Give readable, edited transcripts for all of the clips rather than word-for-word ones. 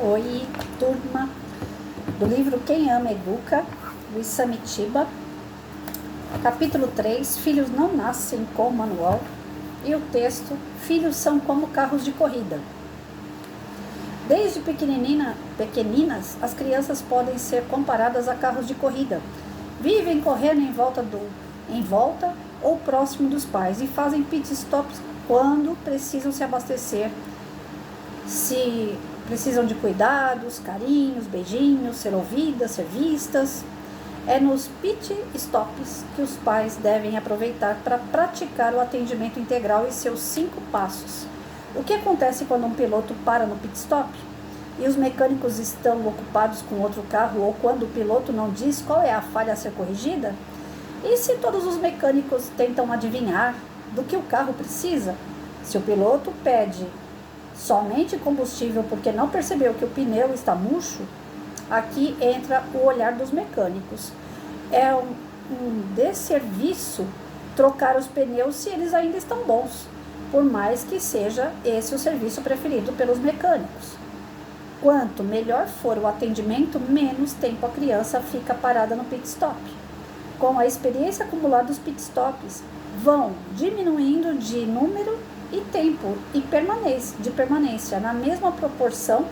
Oi, turma do livro Quem Ama Educa, do Isamitiba, capítulo 3, Filhos não nascem com manual, e o texto, Filhos são como carros de corrida. Desde pequeninas, as crianças podem ser comparadas a carros de corrida. Vivem correndo em volta ou próximo dos pais e fazem pit stops quando precisam se abastecer, se precisam de cuidados, carinhos, beijinhos, ser ouvidas, ser vistas. É nos pit stops que os pais devem aproveitar para praticar o atendimento integral e seus 5 passos. O que acontece quando um piloto para no pit stop e os mecânicos estão ocupados com outro carro, ou quando o piloto não diz qual é a falha a ser corrigida? E se todos os mecânicos tentam adivinhar do que o carro precisa? Se o piloto pede somente combustível porque não percebeu que o pneu está murcho, aqui entra o olhar dos mecânicos. É um desserviço trocar os pneus se eles ainda estão bons, por mais que seja esse o serviço preferido pelos mecânicos. Quanto melhor for o atendimento, menos tempo a criança fica parada no pit stop. Com a experiência acumulada dos pit stops, vão diminuindo de número e tempo de permanência na mesma proporção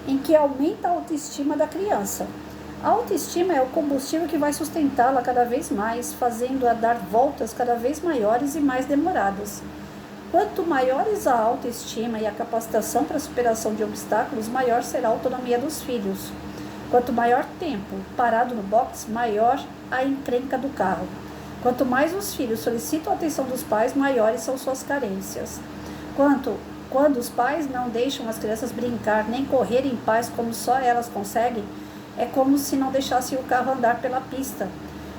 em que aumenta a autoestima da criança. A autoestima é o combustível que vai sustentá-la cada vez mais, fazendo-a dar voltas cada vez maiores e mais demoradas. Quanto maiores a autoestima e a capacitação para a superação de obstáculos, maior será a autonomia dos filhos. Quanto maior tempo parado no box, maior a encrenca do carro. Quanto mais os filhos solicitam a atenção dos pais, maiores são suas carências. Quando os pais não deixam as crianças brincar nem correr em paz como só elas conseguem, é como se não deixassem o carro andar pela pista.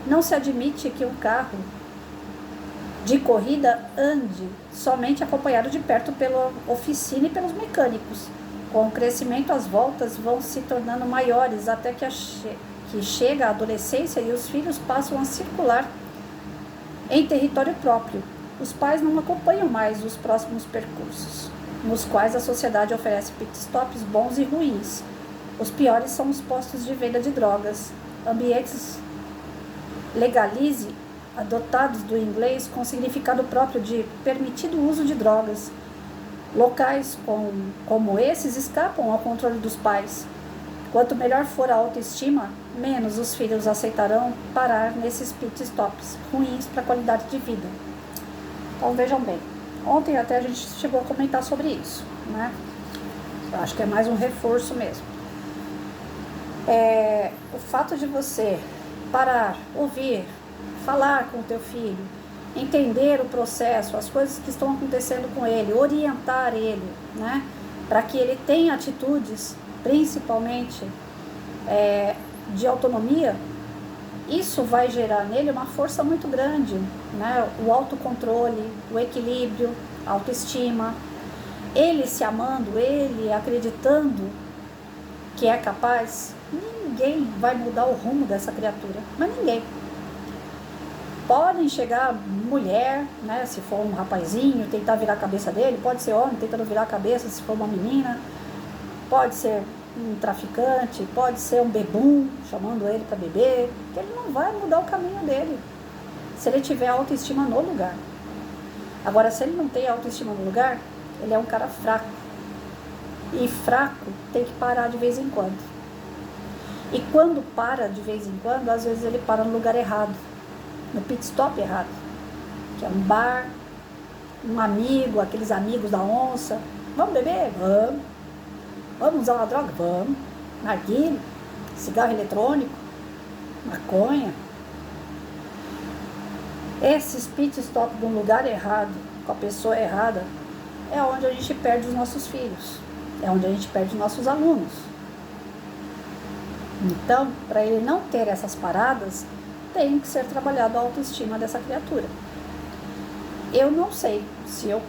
Não se admite que um carro de corrida ande somente acompanhado de perto pela oficina e pelos mecânicos. Com o crescimento, as voltas vão se tornando maiores até que chega a adolescência e os filhos passam a circular em território próprio. Os pais não acompanham mais os próximos percursos, nos quais a sociedade oferece pit stops bons e ruins. Os piores são os postos de venda de drogas, ambientes legalize, adotados do inglês com significado próprio de permitido uso de drogas. Locais como esses escapam ao controle dos pais. Quanto melhor for a autoestima, menos os filhos aceitarão parar nesses pit stops ruins para a qualidade de vida. Então vejam bem, ontem até a gente chegou a comentar sobre isso, né? Eu acho que é mais um reforço mesmo. O fato de você parar, ouvir, falar com o teu filho, entender o processo, as coisas que estão acontecendo com ele, orientar ele, né? Para que ele tenha atitudes, principalmente de autonomia, isso vai gerar nele uma força muito grande, né? O autocontrole, o equilíbrio, a autoestima, ele se amando, ele acreditando que é capaz. Ninguém vai mudar o rumo dessa criatura, mas ninguém. Podem chegar mulher, né, se for um rapazinho, tentar virar a cabeça dele, pode ser homem tentando virar a cabeça se for uma menina, pode ser um traficante, pode ser um bebum, chamando ele para beber, que ele não vai mudar o caminho dele, se ele tiver autoestima no lugar. Agora, se ele não tem autoestima no lugar, ele é um cara fraco, e fraco tem que parar de vez em quando. E quando para de vez em quando, às vezes ele para no lugar errado, no pit stop errado, que é um bar, um amigo, aqueles amigos da onça. Vamos beber? Vamos. Vamos usar uma droga? Vamos. Narguilé, cigarro eletrônico, maconha. Esses pit stop no lugar errado, com a pessoa errada, é onde a gente perde os nossos filhos, é onde a gente perde os nossos alunos. Então, para ele não ter essas paradas, tem que ser trabalhado a autoestima dessa criatura. Eu não sei se eu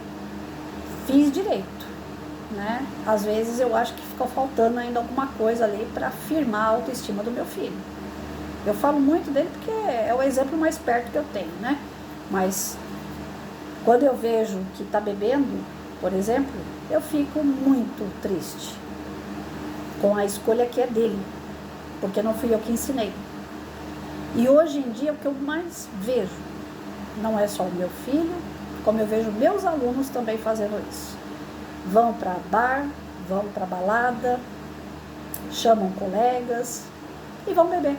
fiz direito, né? Às vezes eu acho que ficou faltando ainda alguma coisa ali para firmar a autoestima do meu filho. Eu falo muito dele porque é o exemplo mais perto que eu tenho, né? Mas quando eu vejo que está bebendo, por exemplo, eu fico muito triste com a escolha que é dele, porque não fui eu que ensinei. E hoje em dia o que eu mais vejo, não é só o meu filho, como eu vejo meus alunos também fazendo isso. Vão para bar, vão para balada, chamam colegas e vão beber.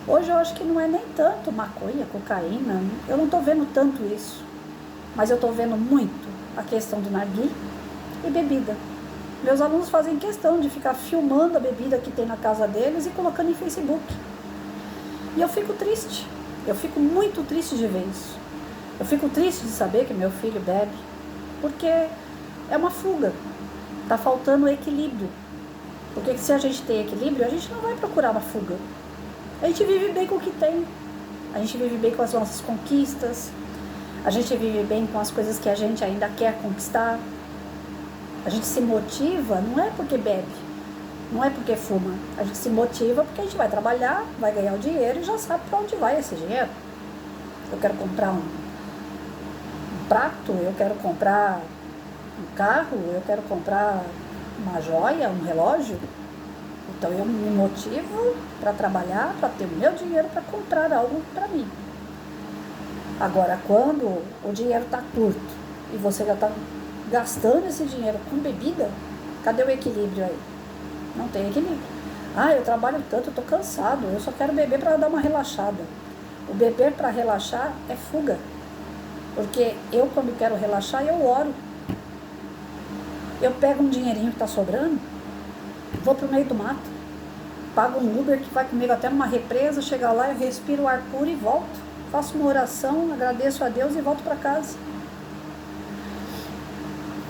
Hoje eu acho que não é nem tanto maconha, cocaína, eu não estou vendo tanto isso, mas eu estou vendo muito a questão do narguilé e bebida. Meus alunos fazem questão de ficar filmando a bebida que tem na casa deles e colocando em Facebook. E eu fico triste, eu fico muito triste de ver isso. Eu fico triste de saber que meu filho bebe, porque é uma fuga, está faltando equilíbrio. Porque se a gente tem equilíbrio, a gente não vai procurar uma fuga. A gente vive bem com o que tem, a gente vive bem com as nossas conquistas, a gente vive bem com as coisas que a gente ainda quer conquistar. A gente se motiva não é porque bebe, não é porque fuma. A gente se motiva porque a gente vai trabalhar, vai ganhar o dinheiro e já sabe para onde vai esse dinheiro. Eu quero comprar um prato, eu quero comprar um carro, eu quero comprar uma joia, um relógio. Então eu me motivo para trabalhar, para ter o meu dinheiro para comprar algo para mim. Agora, quando o dinheiro está curto e você já está gastando esse dinheiro com bebida, cadê o equilíbrio aí? Não tem equilíbrio. Ah, eu trabalho tanto, eu estou cansado, eu só quero beber para dar uma relaxada. O beber para relaxar é fuga. Porque eu, quando quero relaxar, eu oro. Eu pego um dinheirinho que está sobrando, vou para o meio do mato, pago um Uber que vai comigo até numa represa, chego lá, eu respiro o ar puro e volto. Faço uma oração, agradeço a Deus e volto para casa.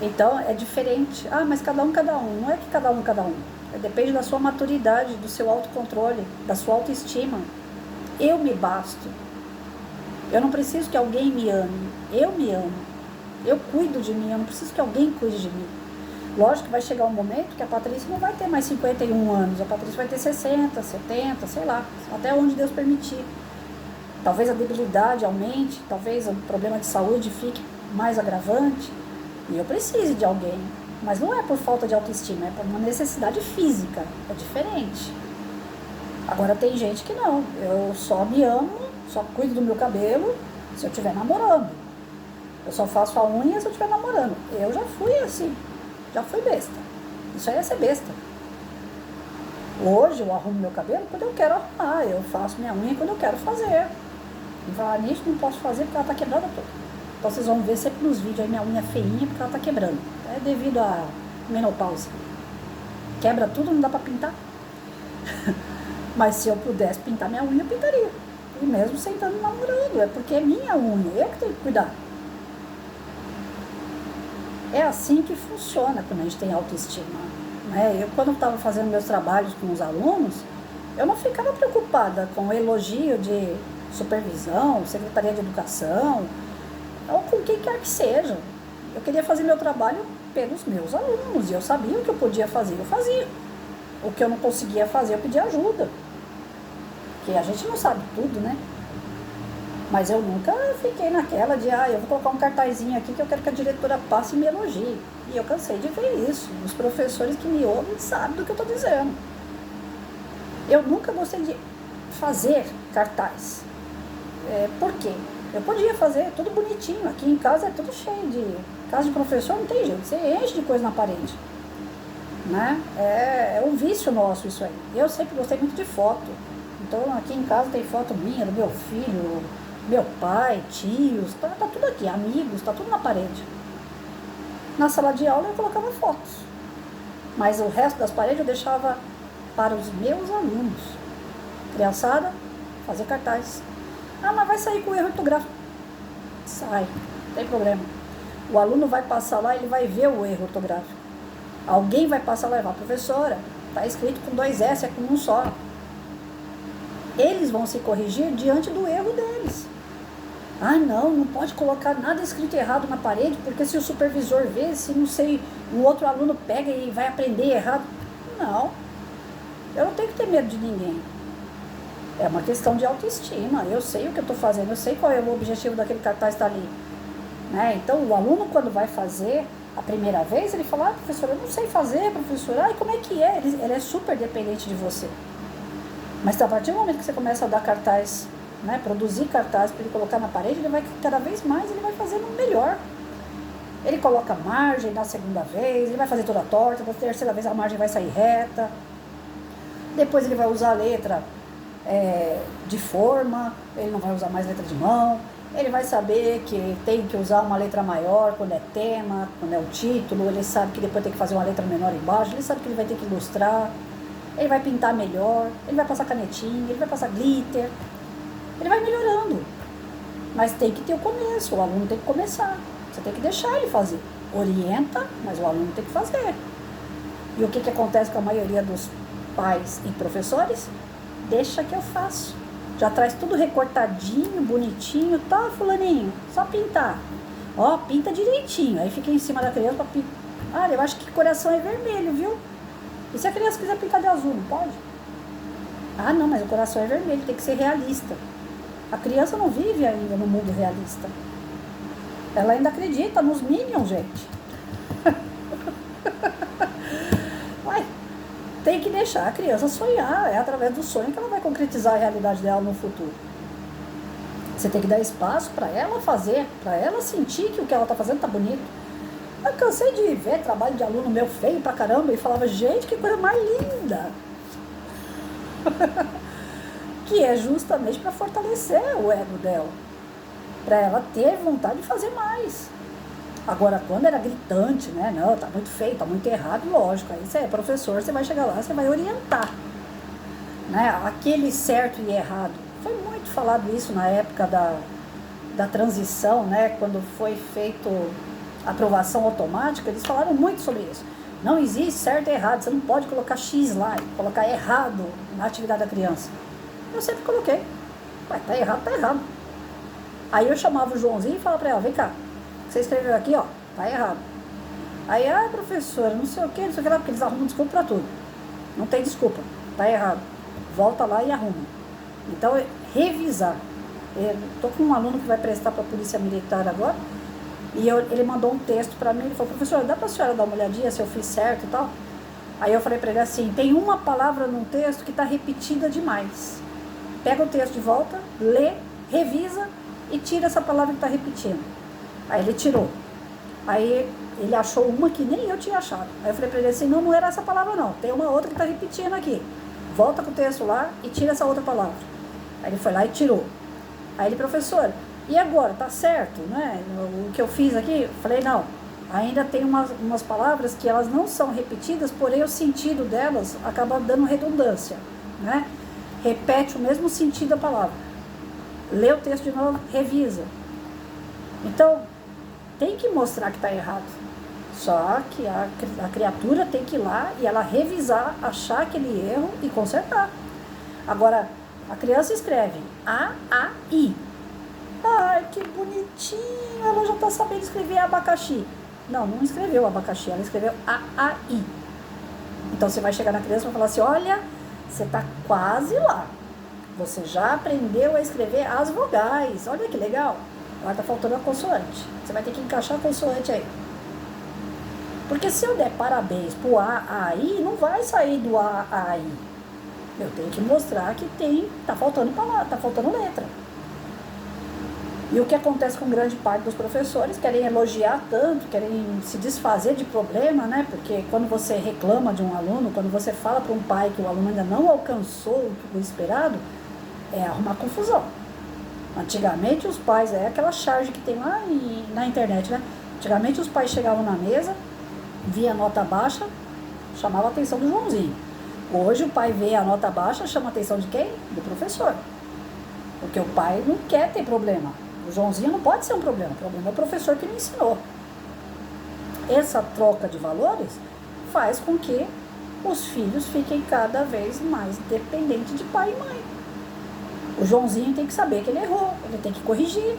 Então é diferente. Ah, mas cada um. Não é que cada um. Depende da sua maturidade, do seu autocontrole, da sua autoestima. Eu me basto. Eu não preciso que alguém me ame. Eu me amo. Eu cuido de mim, eu não preciso que alguém cuide de mim. Lógico que vai chegar um momento que a Patrícia não vai ter mais 51 anos, a Patrícia vai ter 60, 70, sei lá, até onde Deus permitir. Talvez a debilidade aumente, talvez o problema de saúde fique mais agravante, e eu precise de alguém. Mas não é por falta de autoestima, é por uma necessidade física, é diferente. Agora tem gente que não, eu só me amo, só cuido do meu cabelo se eu estiver namorando. Eu só faço a unha se eu estiver namorando. Eu já fui assim. Já fui besta. Isso aí é ser besta. Hoje eu arrumo meu cabelo quando eu quero arrumar. Eu faço minha unha quando eu quero fazer. E falar nisso não posso fazer porque ela tá quebrando toda. Então vocês vão ver sempre nos vídeos aí minha unha feinha porque ela tá quebrando. É devido à menopausa. Quebra tudo, não dá pra pintar. Mas se eu pudesse pintar minha unha, eu pintaria. E mesmo sem estar namorando. É porque é minha unha. Eu que tenho que cuidar. É assim que funciona quando a gente tem autoestima. Né? Eu, quando estava fazendo meus trabalhos com os alunos, eu não ficava preocupada com o elogio de supervisão, secretaria de educação, ou com quem quer que seja. Eu queria fazer meu trabalho pelos meus alunos, e eu sabia o que eu podia fazer, eu fazia. O que eu não conseguia fazer, eu pedia ajuda. Porque a gente não sabe tudo, né? Mas eu nunca fiquei naquela de, eu vou colocar um cartazinho aqui que eu quero que a diretora passe e me elogie. E eu cansei de ver isso. Os professores que me ouvem sabem do que eu estou dizendo. Eu nunca gostei de fazer cartaz. Por quê? Eu podia fazer tudo bonitinho. Aqui em casa é tudo cheio de... Casa de professor não tem jeito, você enche de coisa na parede. Né? É um vício nosso isso aí. Eu sempre gostei muito de foto. Então aqui em casa tem foto minha, do meu filho... Meu pai, tios, tá tudo aqui, amigos, tá tudo na parede. Na sala de aula eu colocava fotos, mas o resto das paredes eu deixava para os meus alunos. Criançada, fazer cartaz. Ah, mas vai sair com erro ortográfico. Sai, não tem problema. O aluno vai passar lá, ele vai ver o erro ortográfico. Alguém vai passar lá e vai, professora, tá escrito com 2 S, é com um só. Eles vão se corrigir diante do erro deles. Ah, não pode colocar nada escrito errado na parede, porque se o supervisor vê, se não sei, um outro aluno pega e vai aprender errado. Não, eu não tenho que ter medo de ninguém. É uma questão de autoestima, eu sei o que eu estou fazendo, eu sei qual é o objetivo daquele cartaz que está ali. Né? Então, o aluno, quando vai fazer, A primeira vez ele fala, professora, eu não sei fazer, professora, e como é que é? Ele é super dependente de você. Mas a partir do momento que você começa a dar cartaz, né, produzir cartaz para ele colocar na parede, ele vai cada vez mais, ele vai fazendo melhor. Ele coloca margem na segunda vez, ele vai fazer toda torta, na terceira vez a margem vai sair reta. Depois ele vai usar a letra de forma, ele não vai usar mais letra de mão. Ele vai saber que tem que usar uma letra maior quando é tema, quando é o título. Ele sabe que depois tem que fazer uma letra menor embaixo. Ele sabe que ele vai ter que ilustrar. Ele vai pintar melhor. Ele vai passar canetinha. Ele vai passar glitter. Ele vai melhorando. Mas tem que ter o começo. O aluno tem que começar. Você tem que deixar ele fazer. Orienta, mas o aluno tem que fazer. E o que acontece com a maioria dos pais e professores? Deixa que eu faço. Já traz tudo recortadinho, bonitinho, tá, fulaninho? Só pintar. Ó, pinta direitinho. Aí fica em cima da criança pra pintar. Ah, eu acho que coração é vermelho, viu? E se a criança quiser pintar de azul, não pode? Ah, não, mas o coração é vermelho, tem que ser realista. A criança não vive ainda no mundo realista. Ela ainda acredita nos Minions, gente. Uai, tem que deixar a criança sonhar. É através do sonho que ela vai concretizar a realidade dela no futuro. Você tem que dar espaço para ela fazer, para ela sentir que o que ela está fazendo está bonito. Eu cansei de ver trabalho de aluno meu feio pra caramba e falava, gente, que coisa mais linda. Que é justamente para fortalecer o ego dela. Para ela ter vontade de fazer mais. Agora, quando era gritante, né? Não, tá muito feio, tá muito errado, lógico. Aí você é professor, você vai chegar lá, você vai orientar. Né? Aquele certo e errado. Foi muito falado isso na época da transição, né? Quando foi feito a aprovação automática, eles falaram muito sobre isso. Não existe certo e errado, você não pode colocar X lá e colocar errado na atividade da criança. Eu sempre coloquei. Vai, tá errado, tá errado. Aí eu chamava o Joãozinho e falava pra ela, vem cá, você escreveu aqui, ó, tá errado. Aí, professora, não sei o que lá, porque eles arrumam desculpa pra tudo. Não tem desculpa, tá errado. Volta lá e arruma. Então, revisar. Eu tô com um aluno que vai prestar pra Polícia Militar agora, e ele mandou um texto pra mim, ele falou, professora, dá pra senhora dar uma olhadinha se eu fiz certo e tal? Aí eu falei pra ele assim, tem uma palavra num texto que tá repetida demais. Pega o texto de volta, lê, revisa, e tira essa palavra que está repetindo. Aí ele tirou. Aí ele achou uma que nem eu tinha achado. Aí eu falei para ele assim, não era essa palavra não, tem uma outra que está repetindo aqui. Volta com o texto lá e tira essa outra palavra. Aí ele foi lá e tirou. Aí ele, professor, e agora, tá certo, né? O que eu fiz aqui? Eu falei, não, ainda tem umas palavras que elas não são repetidas, porém o sentido delas acaba dando redundância, né? Repete o mesmo sentido da palavra. Lê o texto de novo, revisa. Então, tem que mostrar que está errado. Só que a criatura tem que ir lá e ela revisar, achar aquele erro e consertar. Agora, a criança escreve A-A-I. Ai, que bonitinho, ela já está sabendo escrever abacaxi. Não escreveu abacaxi, ela escreveu A-A-I. Então, você vai chegar na criança e vai falar assim, olha, você está quase lá. Você já aprendeu a escrever as vogais. Olha que legal. Agora tá faltando a consoante. Você vai ter que encaixar a consoante aí. Porque se eu der parabéns pro A, A, I, não vai sair do A, A, I. Eu tenho que mostrar que tá faltando palavra, tá faltando letra. E o que acontece com grande parte dos professores, querem elogiar tanto, querem se desfazer de problema, né? Porque quando você reclama de um aluno, quando você fala para um pai que o aluno ainda não alcançou o esperado, é arrumar confusão. Antigamente os pais, é aquela charge que tem lá na internet, né? Antigamente os pais chegavam na mesa, via a nota baixa, chamava a atenção do Joãozinho. Hoje o pai vê a nota baixa, chama a atenção de quem? Do professor. Porque o pai não quer ter problema. O Joãozinho não pode ser um problema. O problema é o professor que lhe ensinou. Essa troca de valores faz com que os filhos fiquem cada vez mais dependentes de pai e mãe. O Joãozinho tem que saber que ele errou, ele tem que corrigir.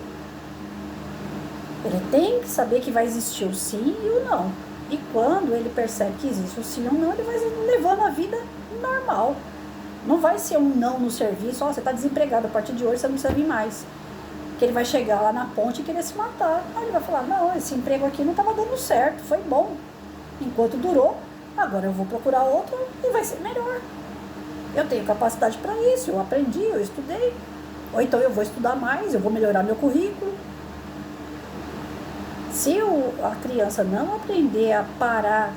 Ele tem que saber que vai existir o sim e o não. E quando ele percebe que existe o sim ou não, ele vai levando a vida normal. Não vai ser um não no serviço, você está desempregado, a partir de hoje você não precisa vir mais. que ele vai chegar lá na ponte e querer se matar. Aí ele vai falar, não, esse emprego aqui não estava dando certo, foi bom. Enquanto durou, agora eu vou procurar outro e vai ser melhor. Eu tenho capacidade para isso, eu aprendi, eu estudei. Ou então eu vou estudar mais, eu vou melhorar meu currículo. Se a criança não aprender a parar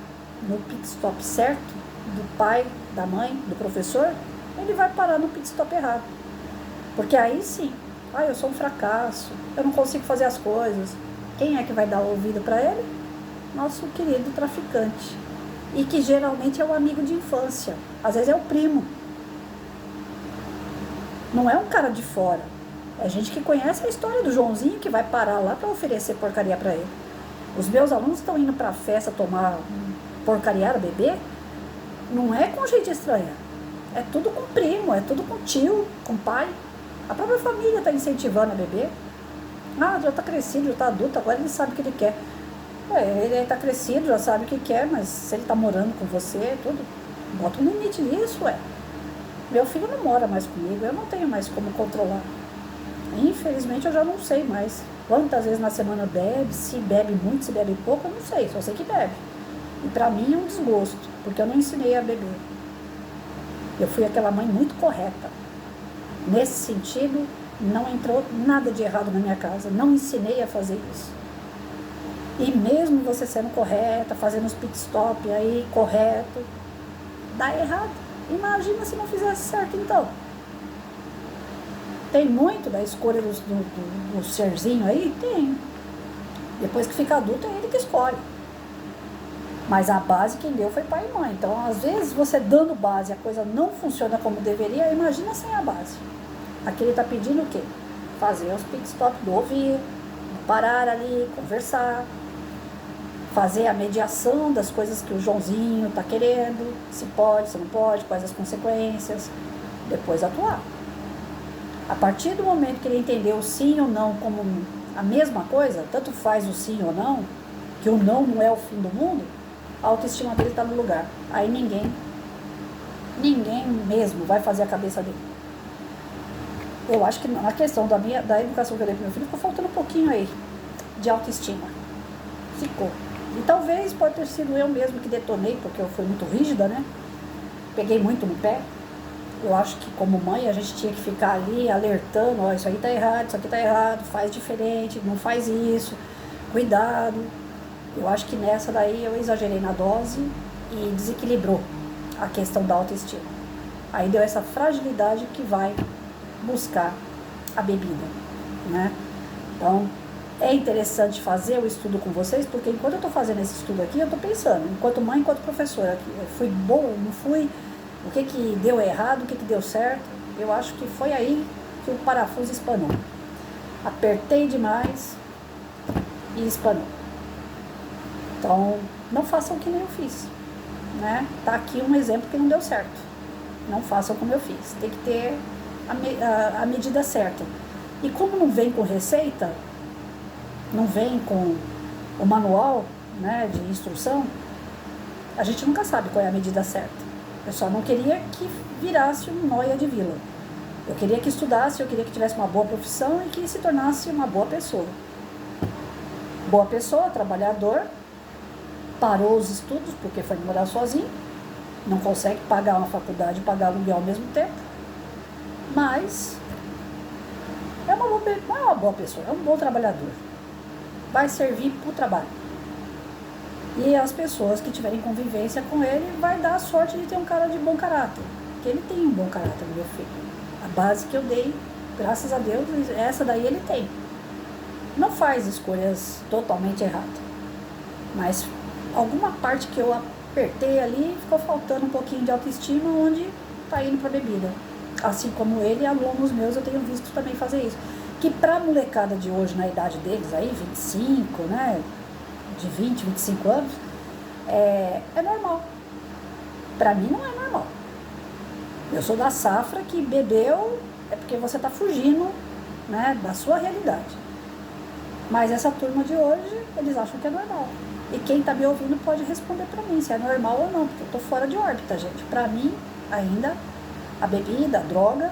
no pit stop certo, do pai, da mãe, do professor, ele vai parar no pit stop errado. Porque aí sim, eu sou um fracasso, eu não consigo fazer as coisas. Quem é que vai dar ouvido para ele? Nosso querido traficante. E que geralmente é o amigo de infância, às vezes é o primo. Não é um cara de fora. É gente que conhece a história do Joãozinho que vai parar lá para oferecer porcaria para ele. Os meus alunos estão indo para a festa tomar porcaria, beber. Não é com gente estranha. É tudo com primo, é tudo com tio, com pai. A própria família está incentivando a beber. Já está crescido, já está adulto, agora ele sabe o que ele quer. Ele está crescido, já sabe o que quer, mas se ele está morando com você, tudo, bota um limite nisso, Meu filho não mora mais comigo, eu não tenho mais como controlar. Infelizmente eu já não sei mais quantas vezes na semana bebe, se bebe muito, se bebe pouco, eu não sei, só sei que bebe. E pra mim é um desgosto, porque eu não ensinei a beber. Eu fui aquela mãe muito correta. Nesse sentido, não entrou nada de errado na minha casa, não ensinei a fazer isso. E mesmo você sendo correta, fazendo os pit stop aí, correto, dá errado. Imagina se não fizesse certo então. Tem muito da escolha do serzinho aí? Tem. Depois que fica adulto é ele que escolhe. Mas a base quem deu foi pai e mãe. Então, às vezes, você dando base e a coisa não funciona como deveria, imagina sem a base. Aqui ele está pedindo o quê? Fazer os pit stop do ouvir, parar ali, conversar, fazer a mediação das coisas que o Joãozinho está querendo, se pode, se não pode, quais as consequências, depois atuar. A partir do momento que ele entendeu o sim ou não como a mesma coisa, tanto faz o sim ou não, que o não é o fim do mundo, a autoestima dele está no lugar. Aí ninguém mesmo vai fazer a cabeça dele. Eu acho que na questão da educação que eu dei para meu filho, ficou faltando um pouquinho aí de autoestima. Ficou. E talvez pode ter sido eu mesmo que detonei, porque eu fui muito rígida, né? Peguei muito no pé. Eu acho que como mãe a gente tinha que ficar ali alertando, isso aí tá errado, isso aqui tá errado, faz diferente, não faz isso, cuidado. Eu acho que nessa daí eu exagerei na dose e desequilibrou a questão da autoestima. Aí deu essa fragilidade que vai buscar a bebida, né? Então, é interessante fazer o estudo com vocês, porque enquanto eu estou fazendo esse estudo aqui, eu estou pensando, enquanto mãe, enquanto professora, aqui, eu fui boa, não fui, o que deu errado, o que deu certo. Eu acho que foi aí que o parafuso espanou. Apertei demais e espanou. Então, não façam o que nem eu fiz, né? Tá aqui um exemplo que não deu certo. Não façam como eu fiz. Tem que ter a medida certa. E como não vem com receita, não vem com o manual, né, de instrução, a gente nunca sabe qual é a medida certa. Eu só não queria que virasse um nóia de vila. Eu queria que estudasse, eu queria que tivesse uma boa profissão e que se tornasse uma boa pessoa. Boa pessoa, trabalhador, parou os estudos porque foi morar sozinho, não consegue pagar uma faculdade e pagar aluguel ao mesmo tempo, mas é uma boa pessoa, é um bom trabalhador. Vai servir para o trabalho. E as pessoas que tiverem convivência com ele vai dar a sorte de ter um cara de bom caráter. Porque ele tem um bom caráter, meu filho. A base que eu dei, graças a Deus, essa daí ele tem. Não faz escolhas totalmente erradas. Mas alguma parte que eu apertei ali, ficou faltando um pouquinho de autoestima, onde está indo para bebida. Assim como ele, alunos meus, eu tenho visto também fazer isso. Que para a molecada de hoje, na idade deles, aí 25, né, de 20, 25 anos, é normal. Para mim não é normal. Eu sou da safra que bebeu é porque você está fugindo, né, da sua realidade. Mas essa turma de hoje, eles acham que é normal. E quem está me ouvindo pode responder para mim se é normal ou não, porque eu estou fora de órbita, gente. Para mim, ainda, a bebida, a droga,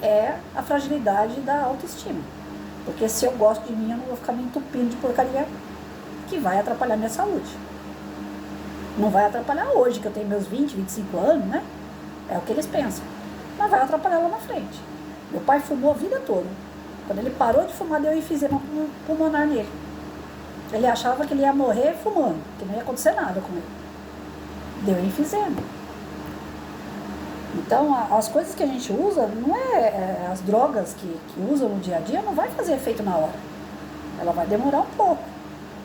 é a fragilidade da autoestima. Porque se eu gosto de mim, eu não vou ficar me entupindo de porcaria que vai atrapalhar minha saúde. Não vai atrapalhar hoje, que eu tenho meus 20, 25 anos, né? É o que eles pensam. Mas vai atrapalhar lá na frente. Meu pai fumou a vida toda. Quando ele parou de fumar, deu enfisema pulmonar nele. Ele achava que ele ia morrer fumando, que não ia acontecer nada com ele. Deu enfisema. Então, as coisas que a gente usa, não as drogas que usam no dia a dia, não vai fazer efeito na hora. Ela vai demorar um pouco.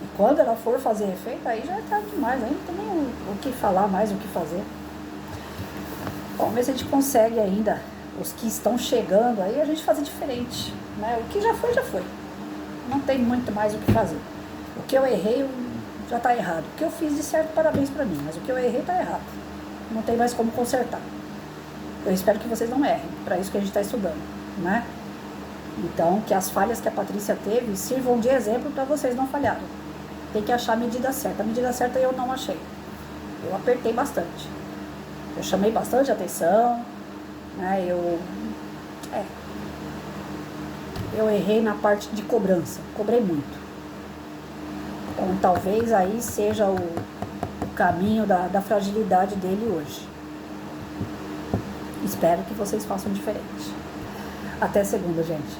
E quando ela for fazer efeito, aí já é tarde demais, aí não tem nem o que falar mais, o que fazer. Vamos ver se a gente consegue ainda, os que estão chegando, aí a gente fazer diferente. Né? O que já foi, já foi. Não tem muito mais o que fazer. O que eu errei já está errado. O que eu fiz de certo, parabéns para mim. Mas o que eu errei está errado. Não tem mais como consertar. Eu espero que vocês não errem. Para isso que a gente está estudando. Né? Então, que as falhas que a Patrícia teve sirvam de exemplo para vocês não falharem. Tem que achar a medida certa. A medida certa eu não achei. Eu apertei bastante. Eu chamei bastante atenção. Né? Eu errei na parte de cobrança. Cobrei muito. Então, talvez aí seja o caminho da fragilidade dele hoje. Espero que vocês façam diferente. Até segunda, gente.